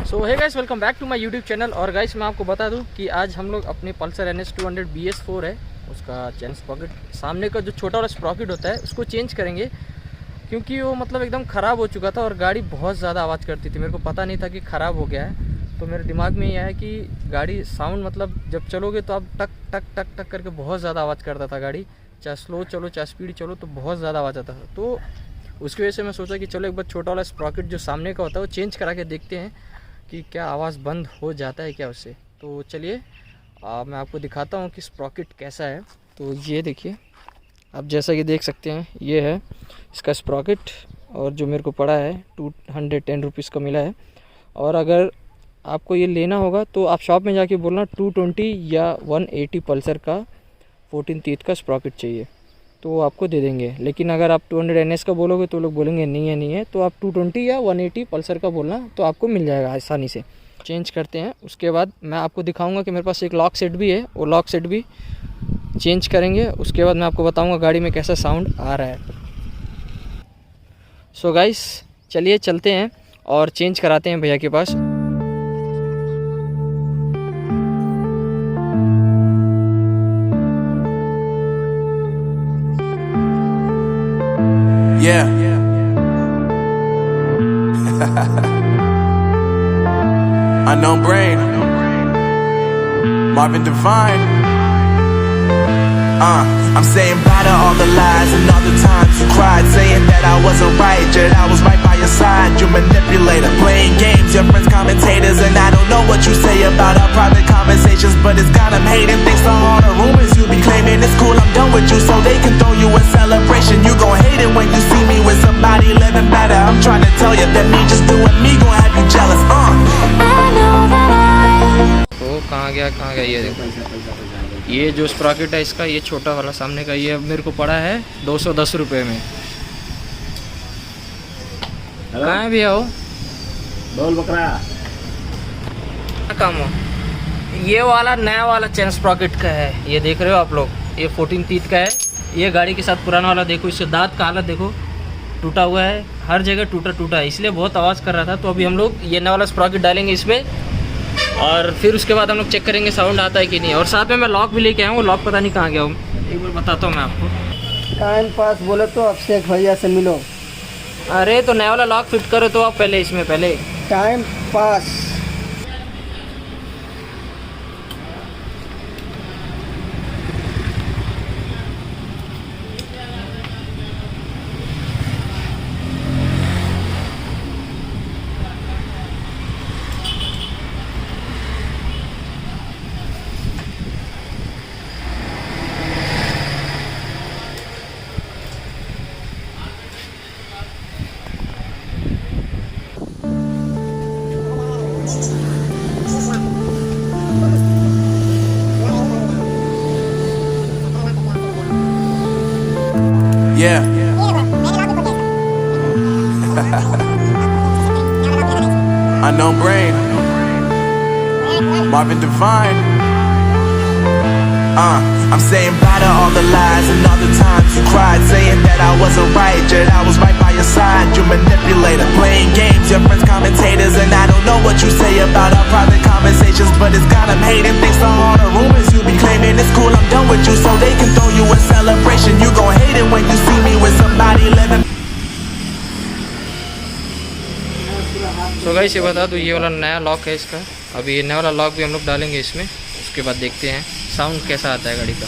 So hey guys, welcome back to my YouTube channel. और guys मैं आपको बता दूं कि आज हम लोग अपने पल्सर NS 200 BS4 है उसका चेन स्प्रॉकेट, सामने का जो छोटा वाला स्प्रॉकेट होता है उसको चेंज करेंगे, क्योंकि वो मतलब एकदम ख़राब हो चुका था और गाड़ी बहुत ज़्यादा आवाज़ करती थी। मेरे को पता नहीं था कि ख़राब हो गया है, तो मेरे दिमाग में ये आया कि गाड़ी साउंड मतलब जब चलोगे तो आप टक टक टक टक करके बहुत ज़्यादा आवाज़ करता था गाड़ी, चाहे स्लो चलो चाहे स्पीड चलो तो बहुत ज़्यादा आवाज़ आता था। तो उसकी वजह से मैं सोचा कि चलो एक बार छोटा वाला स्प्रॉकेट जो सामने का होता है वो चेंज करा के देखते हैं कि क्या आवाज़ बंद हो जाता है क्या उससे। तो चलिए मैं आपको दिखाता हूँ कि स्प्रॉकेट कैसा है। तो ये देखिए, आप जैसा कि देख सकते हैं ये है इसका स्प्रॉकेट, और जो मेरे को पड़ा है 210 रुपीज़ का मिला है। और अगर आपको ये लेना होगा तो आप शॉप में जाके बोलना 220 या 180 पल्सर का 14 तीथ का स्प्रॉकेट चाहिए तो वो आपको दे देंगे। लेकिन अगर आप 200 NS का बोलोगे तो लोग बोलेंगे नहीं है, तो आप 220 या 180 पल्सर का बोलना तो आपको मिल जाएगा आसानी से। चेंज करते हैं, उसके बाद मैं आपको दिखाऊंगा कि मेरे पास एक लॉक सेट भी है, वो लॉक सेट भी चेंज करेंगे। उसके बाद मैं आपको बताऊंगा गाड़ी में कैसा साउंड आ रहा है। सो गाइस चलिए चलते हैं और चेंज कराते हैं भैया के पास। Yeah. Unknown Brain, Marvin Devine. I'm saying bye to all the lies and all the times you cried, saying that I wasn't right, yet I was right by your side. You manipulator, playing games, your friends commentators, and I don't know what you say about our private conversations, but it's got them hating. Thanks to all the rumors you be claiming, it's cool I'm done with you, so they can throw you a celebration. You gon' hate it when you see me with somebody living better. I'm trying to tell you that me just doing me gon' have you jealous. तो कहाँ गया ये देखो, ये जो Sprocket है इसका, ये छोटा वाला सामने का, ये मेरे को पड़ा है 210 रुपये में। कहाँ है भैया वो बोल बकरा काम हो? ये वाला नया वाला चेन स्प्रॉकेट का है, ये देख रहे हो आप लोग, ये 14 तीथ का है। ये गाड़ी के साथ पुराना वाला देखो, इससे दांत का हालत देखो, टूटा हुआ है, हर जगह टूटा है, इसलिए बहुत आवाज़ कर रहा था। तो अभी हम लोग ये नया वाला स्प्रॉकेट डालेंगे इसमें, और फिर उसके बाद हम लोग चेक करेंगे साउंड आता है कि नहीं। और साथ में मैं लॉक भी लेके आया हूँ, लॉक पता नहीं कहाँ गया हूँ, एक बार बताता हूँ मैं आपको। टाइम पास बोले तो अभिषेक भैया से मिलो। अरे तो नया वाला लॉक फिट करो तो आप पहले इसमें पहले time pass. Yeah. Unknown Brain, Marvin Devine. I'm saying bye to all the lies and all the times you cried, saying that I wasn't right, yet I was right by your side. You manipulator, playing games, your friends commentators, and I don't know what you say about our private conversations, but it's got them hating. Thanks to all the rumors you be claiming, it's cool I'm done with you, so they can throw you a celebration. You gon' hate it when you see me with somebody living. तो guys ये बता दूँ, ये वाला नया lock है इसका, अभी ये नया वाला लॉक भी हम लोग डालेंगे इसमें, उसके बाद देखते हैं साउंड कैसा आता है गाड़ी का।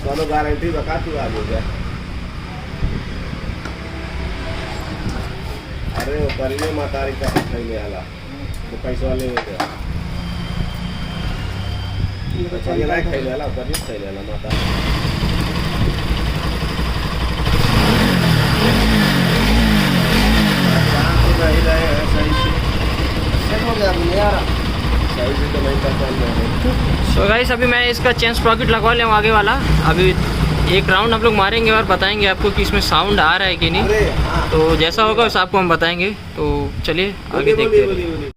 कौन गारंटी बता तू आ गया। अरे वो करिए मातारी का खाई आला तो पैसा ले गया, ये नहीं खाई लेला, कभी खाई लेला माता। नहीं रहे हैं सही से, सेट हो गया नहीं यार, सही से तो नहीं पहचान। सो गाइस अभी मैं इसका चेन स्प्रॉकेट लगवा ले आगे वाला, अभी एक राउंड हम लोग मारेंगे और बताएंगे आपको कि इसमें साउंड आ रहा है कि नहीं। तो जैसा होगा उस आपको हम बताएंगे। तो चलिए आगे देखते हैं।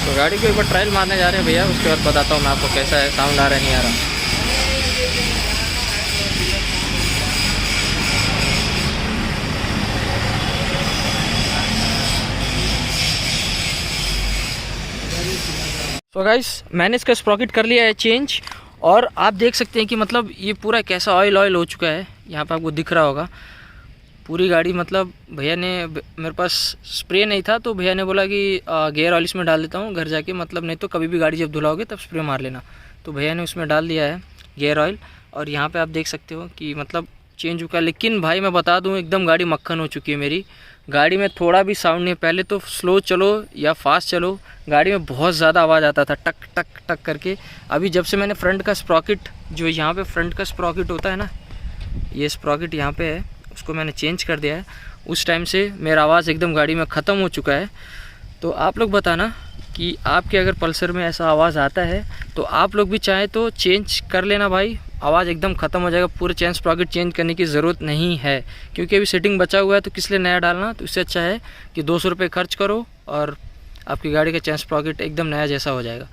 तो गाड़ी को एक बार ट्रायल मारने जा रहे हैं भैया, उसके बाद बताता हूँ मैं आपको कैसा है, साउंड आ रहा है नहीं आ रहा। तो गाइस मैंने इसका स्प्रॉकेट कर लिया है चेंज, और आप देख सकते हैं कि मतलब ये पूरा कैसा ऑयल हो चुका है। यहाँ पे आपको दिख रहा होगा पूरी गाड़ी, मतलब भैया ने, मेरे पास स्प्रे नहीं था तो भैया ने बोला कि गियर ऑयल इसमें डाल देता हूँ घर जाके, मतलब नहीं तो कभी भी गाड़ी जब धुलाओगे तब स्प्रे मार लेना। तो भैया ने उसमें डाल दिया है गियर ऑयल, और यहाँ पे आप देख सकते हो कि मतलब चेंज हुआ। लेकिन भाई मैं बता दूँ एकदम गाड़ी मक्खन हो चुकी है मेरी। गाड़ी में थोड़ा भी साउंड नहीं, पहले तो स्लो चलो या फास्ट चलो गाड़ी में बहुत ज़्यादा आवाज़ आता था टक टक टक करके। अभी जब से मैंने फ्रंट का स्प्रॉकेट, जो यहाँ पे फ्रंट का स्प्रॉकेट होता है ना, ये स्प्रॉकेट यहाँ पे है, उसको मैंने चेंज कर दिया है, उस टाइम से मेरा आवाज़ एकदम गाड़ी में ख़त्म हो चुका है। तो आप लोग बताना कि आपके अगर पल्सर में ऐसा आवाज़ आता है तो आप लोग भी चाहें तो चेंज कर लेना भाई, आवाज़ एकदम ख़त्म हो जाएगा। पूरे चेन स्प्रॉकेट चेंज करने की ज़रूरत नहीं है, क्योंकि अभी सेटिंग बचा हुआ है तो किस लिए नया डालना। तो इससे अच्छा है कि 200 रुपये खर्च करो और आपकी गाड़ी का चेन स्प्रॉकेट एकदम नया जैसा हो जाएगा।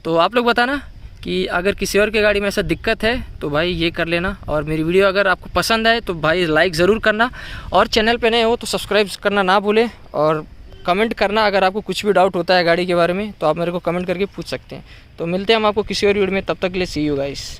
तो आप लोग बताना कि अगर किसी और के गाड़ी में ऐसा दिक्कत है तो भाई ये कर लेना। और मेरी वीडियो अगर आपको पसंद आए तो भाई लाइक ज़रूर करना, और चैनल पे नए हो तो सब्सक्राइब करना ना भूलें, और कमेंट करना अगर आपको कुछ भी डाउट होता है गाड़ी के बारे में तो आप मेरे को कमेंट करके पूछ सकते हैं। तो मिलते हैं हम आपको किसी और वीडियो में, तब तक के लिए सी यू गाइस।